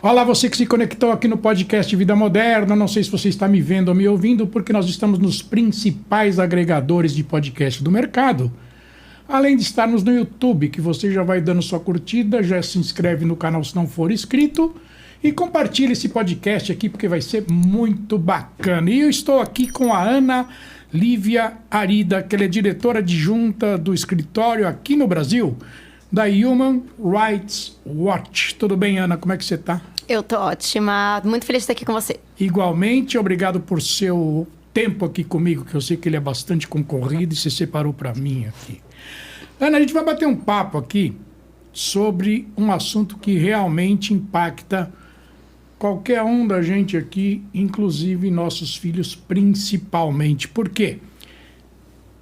Olá, você que se conectou aqui no podcast Vida Moderna. Não sei se você está me vendo ou me ouvindo, porque nós estamos nos principais agregadores de podcast do mercado. Além de estarmos no YouTube, que você já vai dando sua curtida, já se inscreve no canal se não for inscrito e compartilha esse podcast aqui, porque vai ser muito bacana. E eu estou aqui com a Ana Lívia Arida, que ela é diretora adjunta do escritório aqui no Brasil, da Human Rights Watch. Tudo bem, Ana? Como é que você está? Eu tô ótima. Muito feliz de estar aqui com você. Igualmente, obrigado por seu tempo aqui comigo, que eu sei que ele é bastante concorrido e você separou para mim aqui. Ana, a gente vai bater um papo aqui sobre um assunto que realmente impacta qualquer um da gente aqui, inclusive nossos filhos principalmente. Por quê?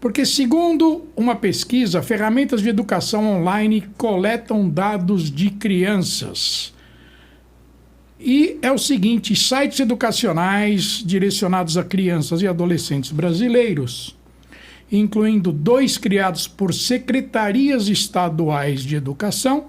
Porque, segundo uma pesquisa, ferramentas de educação online coletam dados de crianças. E é o seguinte, sites educacionais direcionados a crianças e adolescentes brasileiros, incluindo 2 criados por secretarias estaduais de educação,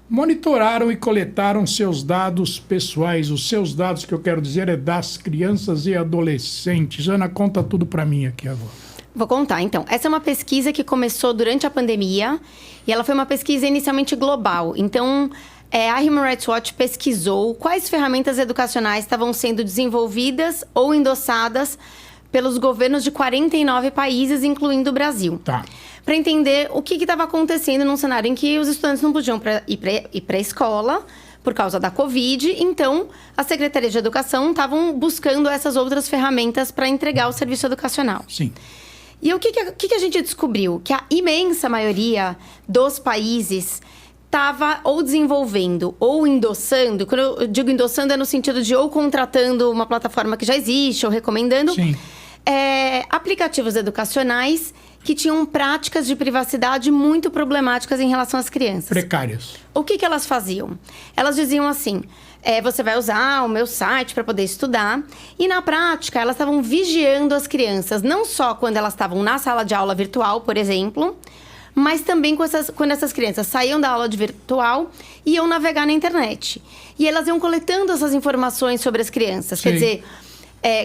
monitoraram e coletaram seus dados pessoais. Os seus dados, que eu quero dizer, é das crianças e adolescentes. Ana, conta tudo para mim aqui agora. Vou contar, então. Essa é uma pesquisa que começou durante a pandemia e ela foi uma pesquisa inicialmente global. Então, a Human Rights Watch pesquisou quais ferramentas educacionais estavam sendo desenvolvidas ou endossadas pelos governos de 49 países, incluindo o Brasil. Tá. Para entender o que estava acontecendo num cenário em que os estudantes não podiam ir para a escola por causa da Covid. Então, as secretarias de educação estavam buscando essas outras ferramentas para entregar o serviço educacional. Sim. E o que a gente descobriu? Que a imensa maioria dos países estava ou desenvolvendo ou endossando. Quando eu digo endossando, é no sentido de ou contratando uma plataforma que já existe ou recomendando aplicativos educacionais que tinham práticas de privacidade muito problemáticas em relação às crianças. Precárias. O que elas faziam? Elas diziam assim, você vai usar o meu site para poder estudar. E na prática, elas estavam vigiando as crianças, não só quando elas estavam na sala de aula virtual, por exemplo, mas também quando essas crianças saíam da aula de virtual e iam navegar na internet. E elas iam coletando essas informações sobre as crianças. Sim. Quer dizer,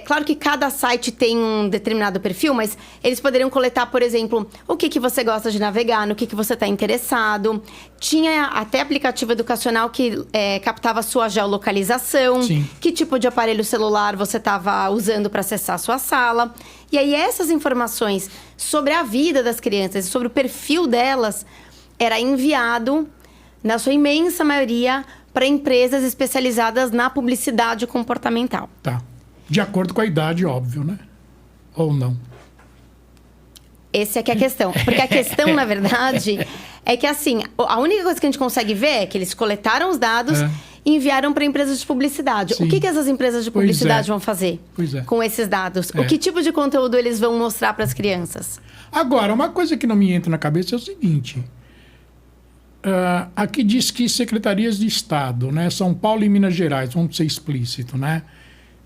claro que cada site tem um determinado perfil, mas eles poderiam coletar, por exemplo, o que você gosta de navegar, no que você está interessado. Tinha até aplicativo educacional que captava a sua geolocalização. Sim. Que tipo de aparelho celular você estava usando para acessar a sua sala. E aí essas informações sobre a vida das crianças, sobre o perfil delas, era enviado, na sua imensa maioria, para empresas especializadas na publicidade comportamental. Tá. De acordo com a idade, óbvio, né? Ou não? Essa é que é a questão. Porque a questão, na verdade, é que assim, a única coisa que a gente consegue ver é que eles coletaram os dados e enviaram para empresas de publicidade. Sim. O que essas empresas de publicidade vão fazer com esses dados? O que tipo de conteúdo eles vão mostrar para as crianças? Agora, uma coisa que não me entra na cabeça é o seguinte. Aqui diz que secretarias de Estado, né? São Paulo e Minas Gerais, vamos ser explícito, né?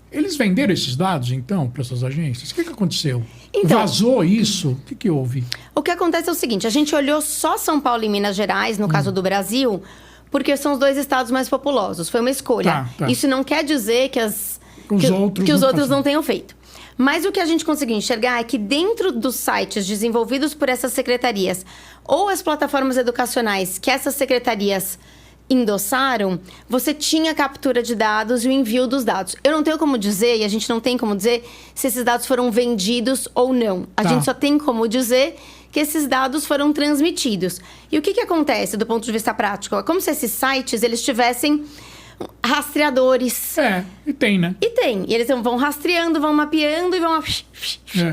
Eles venderam esses dados, então, para essas agências? O que aconteceu? Então, vazou isso? O que houve? O que acontece é o seguinte, a gente olhou só São Paulo e Minas Gerais, no caso do Brasil, porque são os 2 estados mais populosos. Foi uma escolha. Tá. Isso não quer dizer que os outros não tenham feito. Mas o que a gente conseguiu enxergar é que dentro dos sites desenvolvidos por essas secretarias ou as plataformas educacionais que essas secretarias endossaram, você tinha captura de dados e o envio dos dados. Eu não tenho como dizer, e a gente não tem como dizer, se esses dados foram vendidos ou não. A gente só tem como dizer que esses dados foram transmitidos. E o que acontece do ponto de vista prático? É como se esses sites, eles tivessem rastreadores. E tem, né? E tem. E eles vão rastreando, vão mapeando e vão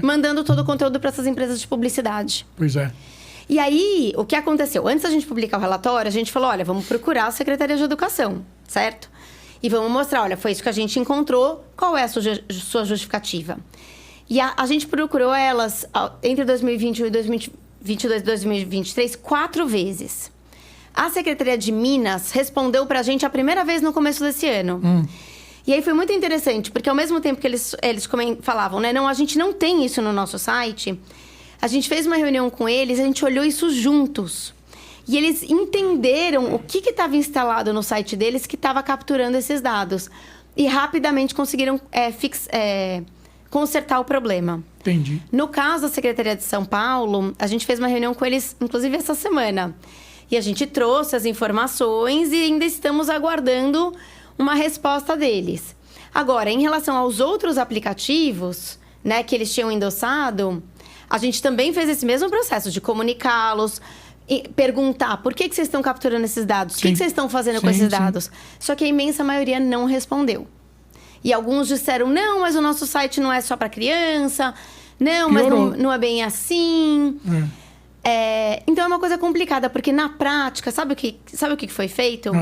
mandando todo o conteúdo para essas empresas de publicidade. Pois é. E aí, o que aconteceu? Antes da gente publicar o relatório, a gente falou, olha, vamos procurar a Secretaria de Educação, certo? E vamos mostrar, olha, foi isso que a gente encontrou, qual é a sua justificativa? E a gente procurou elas entre 2021 e 2022 e 2023 4 vezes. A Secretaria de Minas respondeu pra gente a primeira vez no começo desse ano. E aí foi muito interessante, porque ao mesmo tempo que eles falavam, né, não, a gente não tem isso no nosso site, a gente fez uma reunião com eles, a gente olhou isso juntos. E eles entenderam o que estava instalado no site deles que estava capturando esses dados. E rapidamente conseguiram consertar o problema. Entendi. No caso da Secretaria de São Paulo, a gente fez uma reunião com eles, inclusive essa semana. E a gente trouxe as informações e ainda estamos aguardando uma resposta deles. Agora, em relação aos outros aplicativos, né, que eles tinham endossado, a gente também fez esse mesmo processo de comunicá-los, e perguntar por que vocês estão capturando esses dados, o que vocês estão fazendo com esses dados. Só que a imensa maioria não respondeu. E alguns disseram, não, mas o nosso site não é só para criança, não, mas não é bem assim. Então é uma coisa complicada, porque na prática, sabe o que foi feito?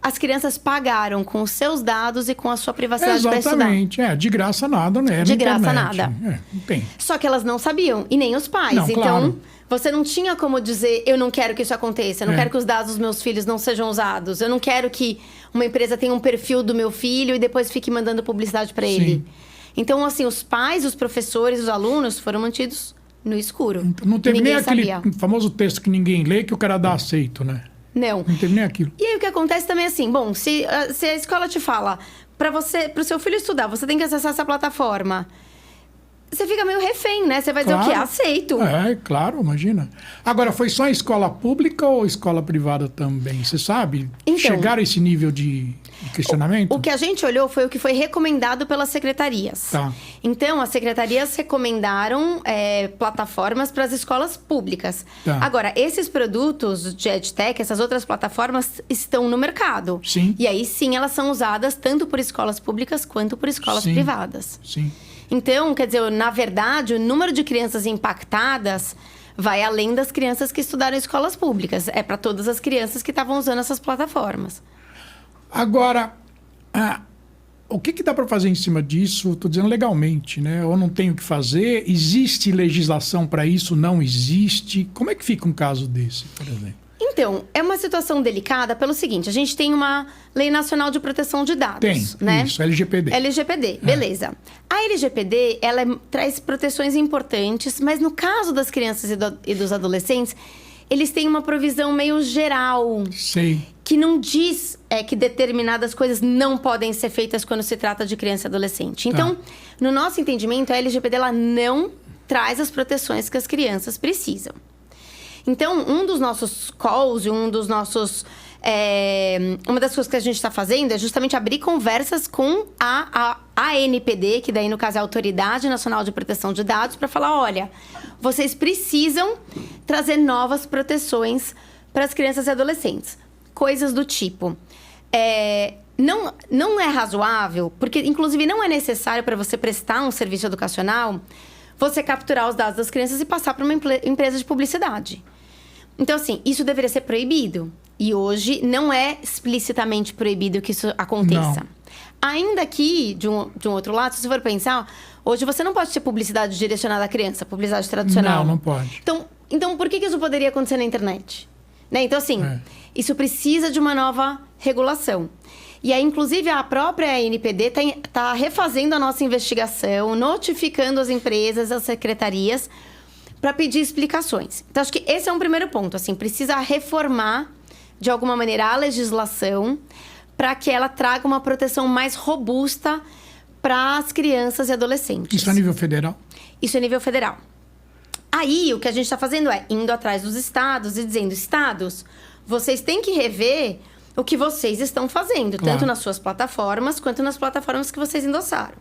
As crianças pagaram com os seus dados e com a sua privacidade para estudar. Exatamente. De graça nada, né? De graça nada. Não tem. Só que elas não sabiam, e nem os pais. Não, então, claro. Você não tinha como dizer, eu não quero que isso aconteça. Eu não quero que os dados dos meus filhos não sejam usados. Eu não quero que uma empresa tenha um perfil do meu filho e depois fique mandando publicidade para ele. Então, assim, os pais, os professores, os alunos foram mantidos no escuro. Então, não teve nem aquele sabia. famoso texto que ninguém lê, que o cara dá aceito, né? Não. Não teve nem aquilo. E aí o que acontece também é assim, bom, se a escola te fala, para o seu filho estudar, você tem que acessar essa plataforma. Você fica meio refém, né? Você vai dizer o quê? Aceito. Claro, imagina. Agora, foi só escola pública ou escola privada também? Você sabe? Então, chegaram a esse nível de questionamento? O que a gente olhou foi o que foi recomendado pelas secretarias. Tá. Então, as secretarias recomendaram plataformas para as escolas públicas. Tá. Agora, esses produtos de EdTech, essas outras plataformas, estão no mercado. Sim. E aí, sim, elas são usadas tanto por escolas públicas quanto por escolas privadas. Sim. Então, quer dizer, na verdade, o número de crianças impactadas vai além das crianças que estudaram em escolas públicas. É para todas as crianças que estavam usando essas plataformas. Agora, o que dá para fazer em cima disso? Estou dizendo legalmente, né? Ou não tem o que fazer? Existe legislação para isso? Não existe? Como é que fica um caso desse, por exemplo? Então, é uma situação delicada pelo seguinte, a gente tem uma Lei Nacional de Proteção de Dados, tem, né? Isso, LGPD. LGPD, beleza. A LGPD, ela traz proteções importantes, mas no caso das crianças e dos adolescentes, eles têm uma provisão meio geral. Sei. Que não diz que determinadas coisas não podem ser feitas quando se trata de criança e adolescente. Então, no nosso entendimento, a LGPD ela não traz as proteções que as crianças precisam. Então, um dos nossos calls e uma das coisas que a gente está fazendo é justamente abrir conversas com a ANPD, que daí no caso é a Autoridade Nacional de Proteção de Dados, para falar, olha, vocês precisam trazer novas proteções para as crianças e adolescentes. Coisas do tipo, não é razoável, porque inclusive não é necessário para você prestar um serviço educacional, você capturar os dados das crianças e passar para uma empresa de publicidade. Então, assim, isso deveria ser proibido. E hoje não é explicitamente proibido que isso aconteça. Não. Ainda que, de um outro lado, se você for pensar, hoje você não pode ter publicidade direcionada à criança, publicidade tradicional. Não pode. Então por que isso poderia acontecer na internet? Né? Então, assim, isso precisa de uma nova regulação. E aí, inclusive, a própria ANPD está refazendo a nossa investigação, notificando as empresas, as secretarias, para pedir explicações. Então, acho que esse é um primeiro ponto. Assim, precisa reformar, de alguma maneira, a legislação para que ela traga uma proteção mais robusta para as crianças e adolescentes. Isso a nível federal? Isso a nível federal. Aí, o que a gente está fazendo é indo atrás dos estados e dizendo, estados, vocês têm que rever o que vocês estão fazendo, claro, tanto nas suas plataformas quanto nas plataformas que vocês endossaram.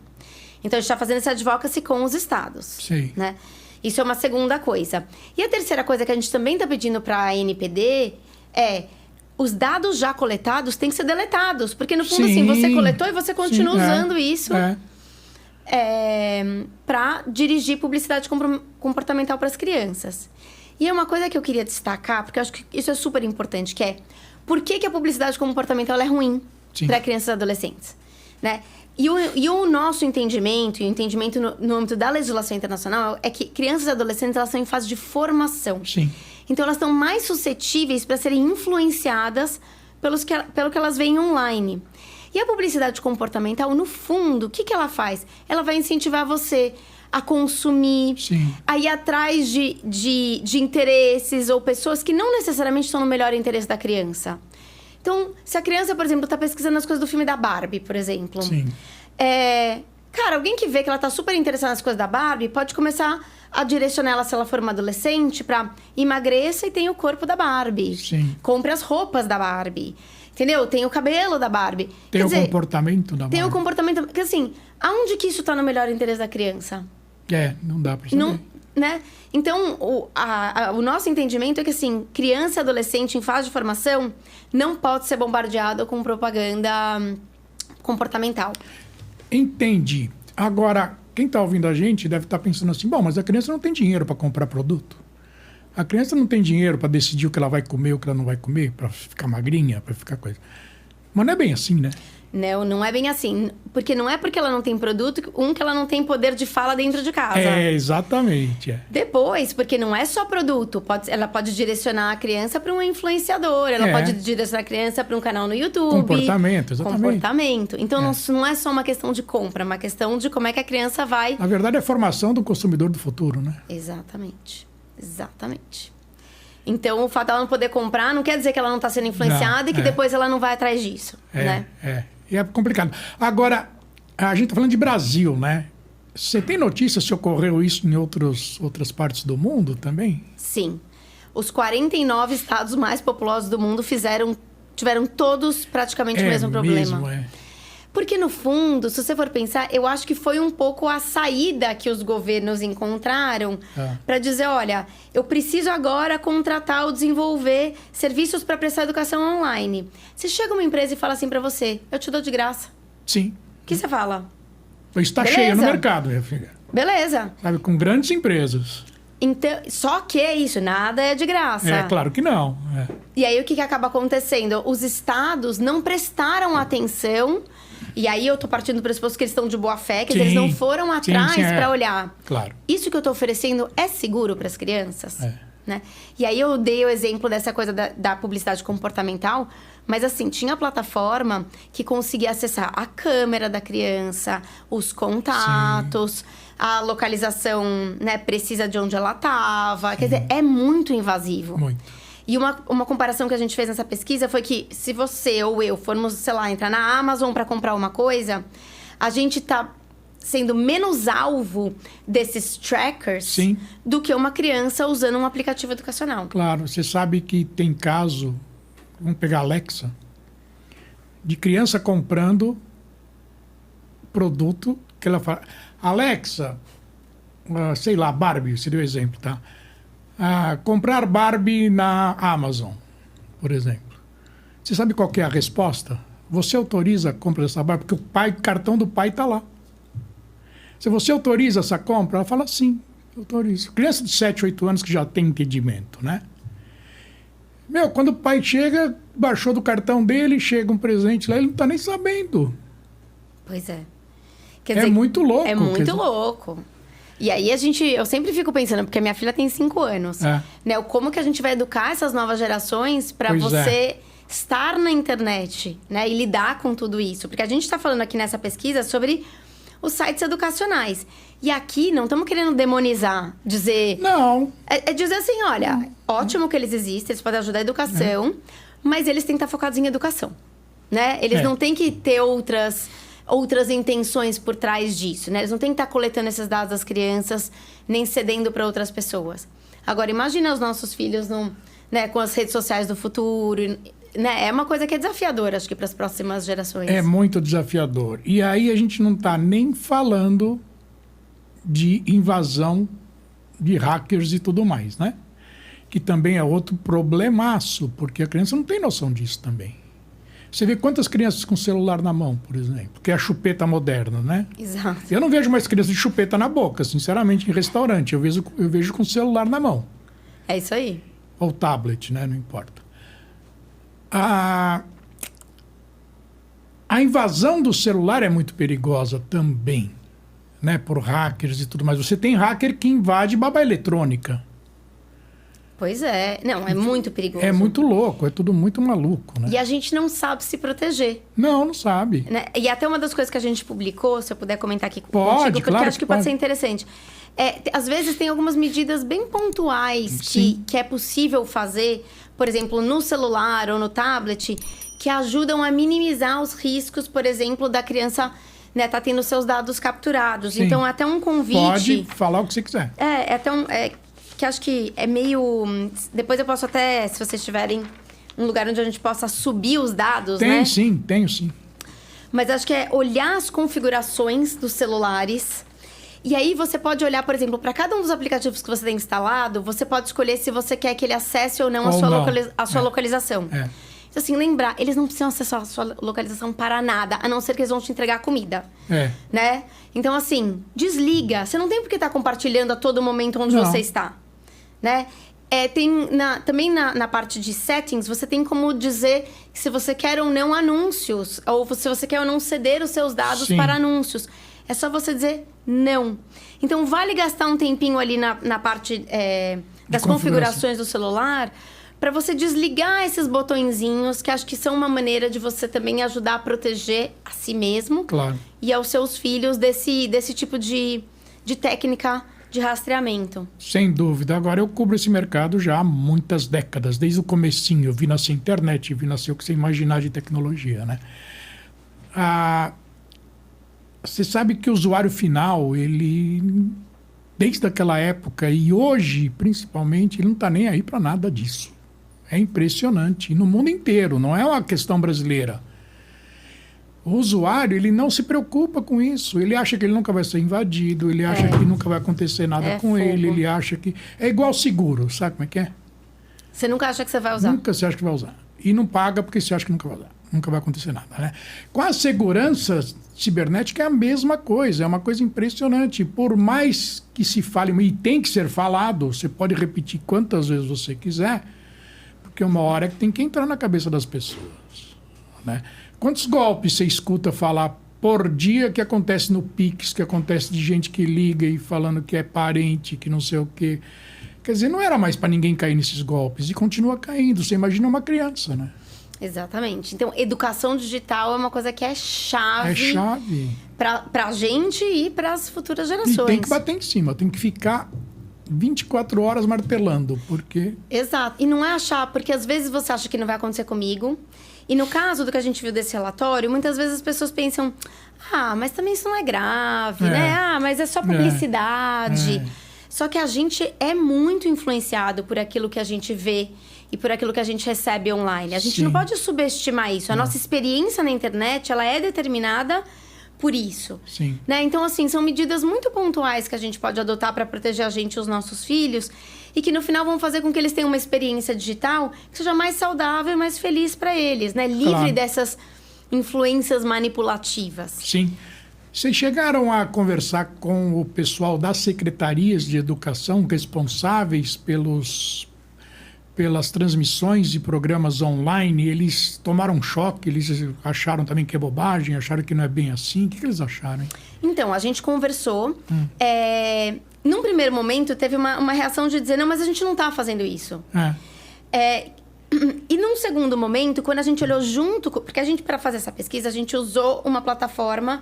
Então, a gente está fazendo essa advocacy com os estados. Sim. Né? Isso é uma segunda coisa. E a terceira coisa que a gente também está pedindo para a ANPD é os dados já coletados têm que ser deletados. Porque, no fundo, assim, você coletou e você continua usando isso para dirigir publicidade comportamental para as crianças. E é uma coisa que eu queria destacar, porque eu acho que isso é super importante, que é por que a publicidade comportamental é ruim para crianças e adolescentes, né? E o nosso entendimento, e o entendimento no âmbito da legislação internacional, é que crianças e adolescentes elas estão em fase de formação. Sim. Então, elas estão mais suscetíveis para serem influenciadas pelo que elas veem online. E a publicidade comportamental, no fundo, o que ela faz? Ela vai incentivar você a consumir, Sim. a ir atrás de interesses ou pessoas que não necessariamente estão no melhor interesse da criança. Então, se a criança, por exemplo, está pesquisando as coisas do filme da Barbie, por exemplo. Sim. Cara, alguém que vê que ela tá super interessada nas coisas da Barbie pode começar a direcionar ela, se ela for uma adolescente, pra emagreça e tem o corpo da Barbie. Sim. Compre as roupas da Barbie. Entendeu? Tem o cabelo da Barbie. Tem Quer o dizer, comportamento da tem o Barbie. comportamento... Porque assim, aonde que isso tá no melhor interesse da criança? Não dá pra saber. Não, né? Então, o nosso entendimento é que, assim, criança e adolescente em fase de formação não pode ser bombardeado com propaganda comportamental. Entendi. Agora, quem está ouvindo a gente deve estar pensando assim, bom, mas a criança não tem dinheiro para comprar produto. A criança não tem dinheiro para decidir o que ela vai comer, o que ela não vai comer, para ficar magrinha, para ficar coisa. Mas não é bem assim, né? Não é bem assim. Porque não é porque ela não tem produto, que ela não tem poder de fala dentro de casa. Exatamente. Depois, porque não é só produto. Ela pode direcionar a criança para um influenciador. Ela pode direcionar a criança para um canal no YouTube. Comportamento, exatamente. Comportamento. Então, não é só uma questão de compra. É uma questão de como é que a criança vai... Na verdade, é a formação do consumidor do futuro, né? Exatamente. Então, o fato dela não poder comprar não quer dizer que ela não está sendo influenciada e que depois ela não vai atrás disso, né? E é complicado. Agora, a gente está falando de Brasil, né? Você tem notícia se ocorreu isso em outras partes do mundo também? Sim. Os 49 estados mais populosos do mundo tiveram todos praticamente o mesmo problema. Porque, no fundo, se você for pensar, eu acho que foi um pouco a saída que os governos encontraram para dizer, olha, eu preciso agora contratar ou desenvolver serviços para prestar educação online. Se chega uma empresa e fala assim para você, eu te dou de graça. Sim. O que você fala? Está cheio no mercado, minha filha. Beleza. Sabe, com grandes empresas. Então, só que é isso, nada é de graça. Claro que não. E aí, o que acaba acontecendo? Os estados não prestaram atenção. E aí, eu tô partindo do pressuposto que eles estão de boa fé, que eles não foram atrás para olhar. Claro. Isso que eu tô oferecendo é seguro para as crianças? Né? E aí, eu dei o exemplo dessa coisa da publicidade comportamental. Mas assim, tinha plataforma que conseguia acessar a câmera da criança, os contatos, a localização, né, precisa de onde ela estava. Quer dizer, é muito invasivo. Muito. E uma comparação que a gente fez nessa pesquisa foi que se você ou eu formos, sei lá, entrar na Amazon para comprar uma coisa, a gente tá sendo menos alvo desses trackers do que uma criança usando um aplicativo educacional. Claro, você sabe que tem caso... Vamos pegar a Alexa, de criança comprando produto que ela fala... Alexa, sei lá, Barbie, seria o exemplo, tá? Comprar Barbie na Amazon, por exemplo. Você sabe qual que é a resposta? Você autoriza a compra dessa Barbie, porque o cartão do pai está lá. Se você autoriza essa compra, ela fala sim, autorizo. Criança de 7, 8 anos que já tem entendimento, né? Quando o pai chega, baixou do cartão dele, chega um presente lá, ele não tá nem sabendo. Pois é. Quer dizer, muito louco. É muito louco. E aí eu sempre fico pensando, porque a minha filha tem 5 anos, né? Como que a gente vai educar essas novas gerações para você estar na internet, né? E lidar com tudo isso. Porque a gente está falando aqui nessa pesquisa sobre os sites educacionais. E aqui não estamos querendo demonizar, dizer... Não. É dizer assim, olha, ótimo que eles existem, eles podem ajudar a educação, mas eles têm que estar focados em educação, né? Eles não têm que ter outras intenções por trás disso, né? Eles não têm que estar coletando esses dados das crianças, nem cedendo para outras pessoas. Agora, imagina os nossos filhos com as redes sociais do futuro... Né? É uma coisa que é desafiadora, acho que, para as próximas gerações. É muito desafiador. E aí a gente não está nem falando de invasão de hackers e tudo mais, né? Que também é outro problemaço, porque a criança não tem noção disso também. Você vê quantas crianças com celular na mão, por exemplo, que é a chupeta moderna, né? Exato. Eu não vejo mais crianças de chupeta na boca, sinceramente, em restaurante. Eu vejo com celular na mão. É isso aí. Ou tablet, né? Não importa. A invasão do celular é muito perigosa também, né? Por hackers e tudo mais. Você tem hacker que invade babá eletrônica. Pois é. Não, é muito perigoso. É muito louco, é tudo muito maluco, né? E a gente não sabe se proteger. Não sabe. Né? E até uma das coisas que a gente publicou, se eu puder comentar aqui Pode, contigo, porque claro acho que pode ser interessante. Às vezes tem algumas medidas bem pontuais que é possível fazer, por exemplo, no celular ou no tablet, que ajudam a minimizar os riscos, por exemplo, da criança, né, tá tendo seus dados capturados. Sim. Então, até um convite... Pode falar o que você quiser. Que acho que é meio... Depois eu posso até, se vocês tiverem um lugar onde a gente possa subir os dados, né? Tenho sim. Mas acho que é olhar as configurações dos celulares. E aí você pode olhar, por exemplo, para cada um dos aplicativos que você tem instalado, você pode escolher se você quer que ele acesse ou não a sua localização. Então, assim, lembrar, eles não precisam acessar a sua localização para nada, a não ser que eles vão te entregar comida. Né? Então, assim, desliga. Você não tem por que estar compartilhando a todo momento onde você está. Né? Também na parte de settings, você tem como dizer se você quer ou não anúncios, ou se você quer ou não ceder os seus dados para anúncios. É só você dizer não. Então, vale gastar um tempinho ali na parte das configurações do celular para você desligar esses botõezinhos, que acho que são uma maneira de você também ajudar a proteger a si mesmo e aos seus filhos desse tipo de técnica de rastreamento. Sem dúvida. Agora, eu cubro esse mercado já há muitas décadas. Desde o comecinho, eu vi nascer a internet, vi nascer o que você imaginar de tecnologia, né? Você sabe que o usuário final, ele, desde aquela época e hoje, principalmente, ele não está nem aí para nada disso. É impressionante. E no mundo inteiro, não é uma questão brasileira. O usuário, ele não se preocupa com isso. Ele acha que ele nunca vai ser invadido, ele acha que nunca vai acontecer nada com ele, ele acha que... É igual seguro, sabe como é que é? Você nunca acha que você vai usar. Nunca você acha que vai usar. E não paga porque você acha que nunca vai usar. Nunca vai acontecer nada, né? Com a segurança cibernética é a mesma coisa, é uma coisa impressionante. Por mais que se fale, e tem que ser falado, você pode repetir quantas vezes você quiser, porque uma hora é que tem que entrar na cabeça das pessoas, né? Quantos golpes você escuta falar por dia que acontece no Pix, que acontece de gente que liga e falando que é parente, que não sei o quê. Quer dizer, não era mais para ninguém cair nesses golpes. E continua caindo. Você imagina uma criança, né? Exatamente. Então, educação digital é uma coisa que é chave. É chave. Para a gente e para as futuras gerações. E tem que bater em cima. Tem que ficar 24 horas martelando, porque... Exato. E não é achar, porque às vezes você acha que não vai acontecer comigo. E no caso do que a gente viu desse relatório, muitas vezes as pessoas pensam, mas também isso não é grave, né? Mas é só publicidade. Só que a gente é muito influenciado por aquilo que a gente vê e por aquilo que a gente recebe online. A gente não pode subestimar isso. A nossa experiência na internet, ela é determinada por isso. Né? Então, assim, são medidas muito pontuais que a gente pode adotar para proteger a gente e os nossos filhos e que, no final, vão fazer com que eles tenham uma experiência digital que seja mais saudável e mais feliz para eles, né? Livre dessas influências manipulativas. Sim. Vocês chegaram a conversar com o pessoal das secretarias de educação responsáveis pelas transmissões de programas online? Eles tomaram um choque, eles acharam também que é bobagem, acharam que não é bem assim. O que eles acharam, hein? Então, a gente conversou. Num primeiro momento, teve uma reação de dizer, não, mas a gente não está fazendo isso. E num segundo momento, quando a gente olhou junto... Porque a gente, para fazer essa pesquisa, a gente usou uma plataforma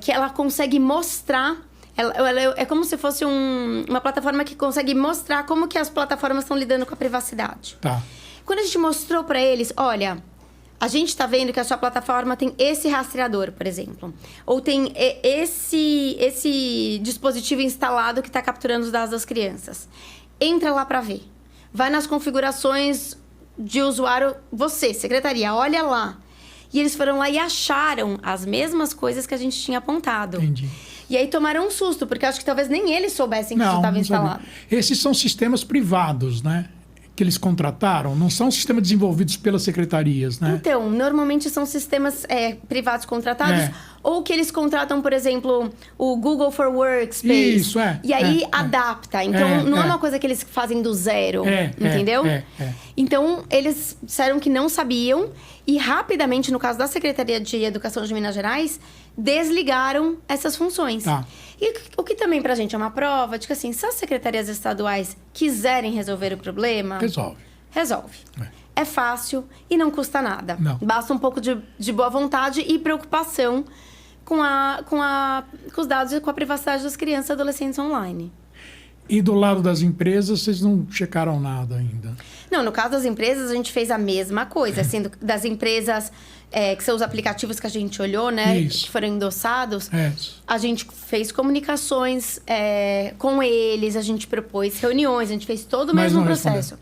que ela consegue mostrar... Ela é como se fosse uma plataforma que consegue mostrar como que as plataformas estão lidando com a privacidade. Quando a gente mostrou para eles, olha, a gente está vendo que a sua plataforma tem esse rastreador, por exemplo. Ou tem esse dispositivo instalado que está capturando os dados das crianças. Entra lá para ver. Vai nas configurações de usuário, você, secretaria, olha lá. E eles foram lá e acharam as mesmas coisas que a gente tinha apontado. Entendi. E aí tomaram um susto, porque eu acho que talvez nem eles soubessem que isso estava instalado. Esses são sistemas privados, né? Que eles contrataram, não são sistemas desenvolvidos pelas secretarias, né? Então, normalmente são sistemas privados contratados, ou que eles contratam, por exemplo, o Google for Workspace. Isso, E aí adapta. Então, não é uma coisa que eles fazem do zero, entendeu? Então, eles disseram que não sabiam e rapidamente, no caso da Secretaria de Educação de Minas Gerais, desligaram essas funções. Tá. E o que também pra gente é uma prova de que, assim, se as secretarias estaduais quiserem resolver o problema... Resolve. É fácil e não custa nada. Não. Basta um pouco de boa vontade e preocupação com os dados e com a privacidade das crianças e adolescentes online. E do lado das empresas, vocês não checaram nada ainda? Não, no caso das empresas, a gente fez a mesma coisa. Assim, das empresas, que são os aplicativos que a gente olhou, né? Isso. Que foram endossados. Isso. A gente fez comunicações com eles, a gente propôs reuniões, a gente fez todo o mesmo processo.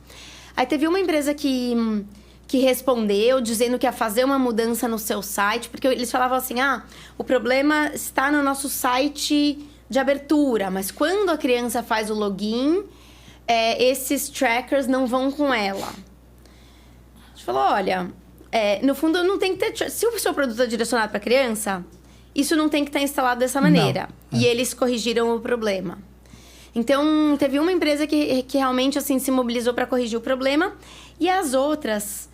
Aí teve uma empresa que respondeu, dizendo que ia fazer uma mudança no seu site, porque eles falavam assim, o problema está no nosso site de abertura, mas quando a criança faz o login, esses trackers não vão com ela. A gente falou, olha, no fundo não tem que ter... Se o seu produto é direcionado para criança, isso não tem que estar instalado dessa maneira. E eles corrigiram o problema. Então, teve uma empresa que realmente assim, se mobilizou para corrigir o problema, e as outras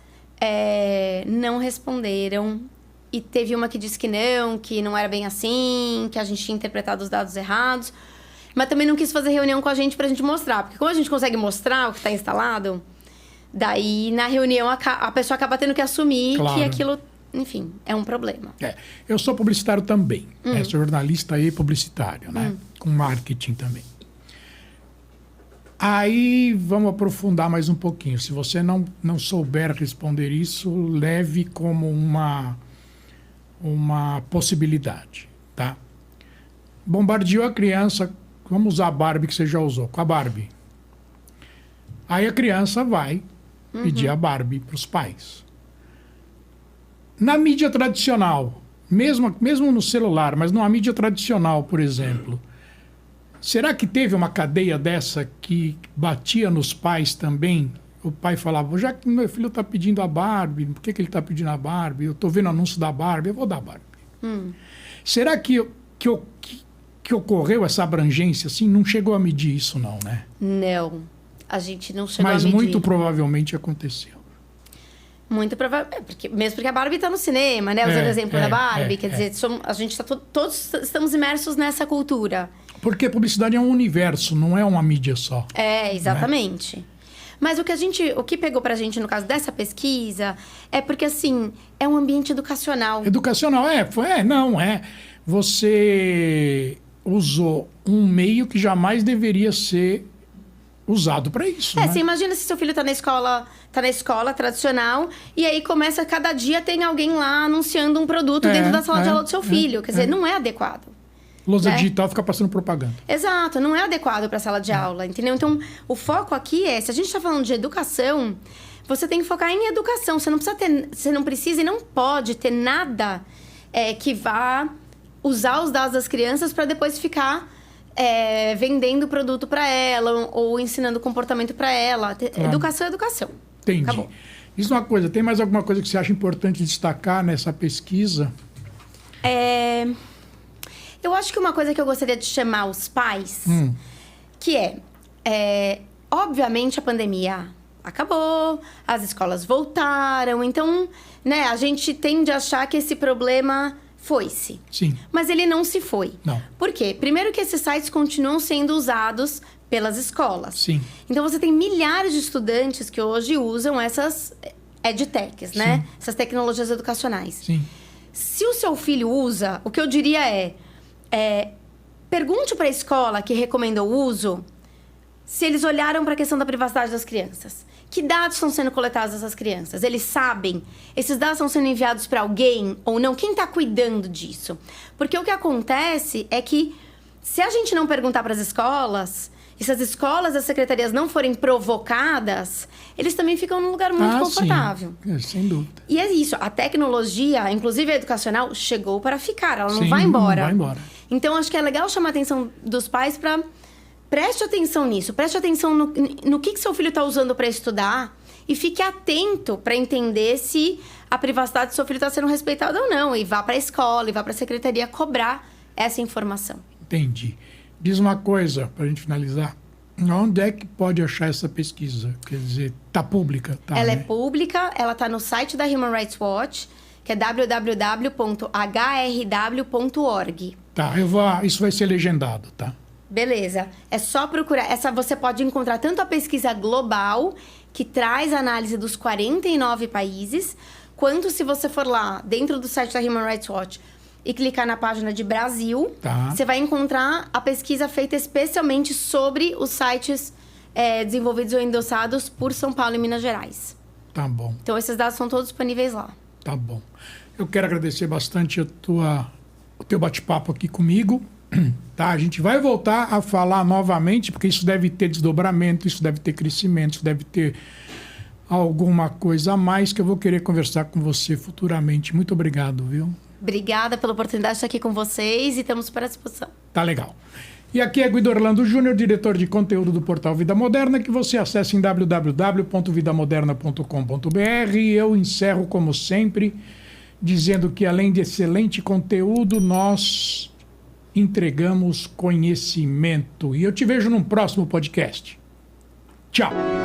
não responderam. E teve uma que disse que não era bem assim, que a gente tinha interpretado os dados errados. Mas também não quis fazer reunião com a gente pra gente mostrar. Porque como a gente consegue mostrar o que está instalado, daí na reunião a pessoa acaba tendo que assumir que aquilo, enfim, é um problema. Eu sou publicitário também. Sou jornalista e publicitário, né? Com marketing também. Aí vamos aprofundar mais um pouquinho. Se você não souber responder isso, leve como uma possibilidade, tá? Bombardeou a criança, vamos usar a Barbie que você já usou, com a Barbie. Aí a criança vai pedir a Barbie para os pais. Na mídia tradicional, mesmo no celular, mas numa mídia tradicional, por exemplo, será que teve uma cadeia dessa que batia nos pais também? O pai falava, já que meu filho está pedindo a Barbie, por que ele está pedindo a Barbie? Eu estou vendo anúncio da Barbie, eu vou dar a Barbie. Será que ocorreu essa abrangência assim? Não chegou a medir isso não, né? Não, a gente não chegou a Mas medir. muito provavelmente aconteceu. Muito provavelmente, mesmo porque a Barbie está no cinema, né? Usando o exemplo da Barbie, quer dizer, a gente está todos estamos imersos nessa cultura. Porque a publicidade é um universo, não é uma mídia só. Exatamente. Né? Mas o que pegou pra gente no caso dessa pesquisa é porque, assim, é um ambiente educacional. Educacional, Você usou um meio que jamais deveria ser usado para isso, né? Você imagina se seu filho tá na escola tradicional e aí começa, cada dia tem alguém lá anunciando um produto dentro da sala de aula do seu filho. Quer dizer, não é adequado. Lousa digital fica passando propaganda. Exato, não é adequado para a sala de aula, entendeu? Então, o foco aqui se a gente está falando de educação, você tem que focar em educação. Você não precisa e não pode ter nada que vá usar os dados das crianças para depois ficar vendendo produto para ela ou ensinando comportamento para ela. Educação é educação. Entendi. Acabou. Diz uma coisa, tem mais alguma coisa que você acha importante destacar nessa pesquisa? Eu acho que uma coisa que eu gostaria de chamar os pais, que obviamente a pandemia acabou, as escolas voltaram, então, né, a gente tende a achar que esse problema foi-se. Sim. Mas ele não se foi. Não. Por quê? Primeiro que esses sites continuam sendo usados pelas escolas. Sim. Então, você tem milhares de estudantes que hoje usam essas edtechs, né? Essas tecnologias educacionais. Sim. Se o seu filho usa, o que eu diria pergunte para a escola que recomendou o uso se eles olharam para a questão da privacidade das crianças. Que dados estão sendo coletados dessas crianças? Eles sabem? Esses dados estão sendo enviados para alguém ou não? Quem está cuidando disso? Porque o que acontece é que se a gente não perguntar para as escolas, e se as escolas, as secretarias não forem provocadas, eles também ficam num lugar muito confortável. Sim. Sem dúvida. E é isso, a tecnologia, inclusive a educacional, chegou para ficar, ela não Sim, vai embora. Não vai embora. Então, acho que é legal chamar a atenção dos pais para... Preste atenção nisso, preste atenção no que seu filho está usando para estudar e fique atento para entender se a privacidade do seu filho está sendo respeitada ou não. E vá para a escola, e vá para a secretaria cobrar essa informação. Entendi. Diz uma coisa, para a gente finalizar. Onde é que pode achar essa pesquisa? Quer dizer, está pública? Tá, ela é pública, ela está no site da Human Rights Watch, que é www.hrw.org. Tá, isso vai ser legendado, tá? Beleza. É só procurar. Você pode encontrar tanto a pesquisa global, que traz a análise dos 49 países, quanto se você for lá, dentro do site da Human Rights Watch, e clicar na página de Brasil, Tá. você vai encontrar a pesquisa feita especialmente sobre os sites desenvolvidos ou endossados por São Paulo e Minas Gerais. Tá bom. Então, esses dados são todos disponíveis lá. Tá bom. Eu quero agradecer bastante o teu bate-papo aqui comigo. Tá? A gente vai voltar a falar novamente, porque isso deve ter desdobramento, isso deve ter crescimento, isso deve ter alguma coisa a mais que eu vou querer conversar com você futuramente. Muito obrigado, viu? Obrigada pela oportunidade de estar aqui com vocês e estamos super à disposição. Tá legal. E aqui é Guido Orlando Júnior, diretor de conteúdo do portal Vida Moderna, que você acessa em www.vidamoderna.com.br. E eu encerro, como sempre, dizendo que, além de excelente conteúdo, nós entregamos conhecimento. E eu te vejo num próximo podcast. Tchau!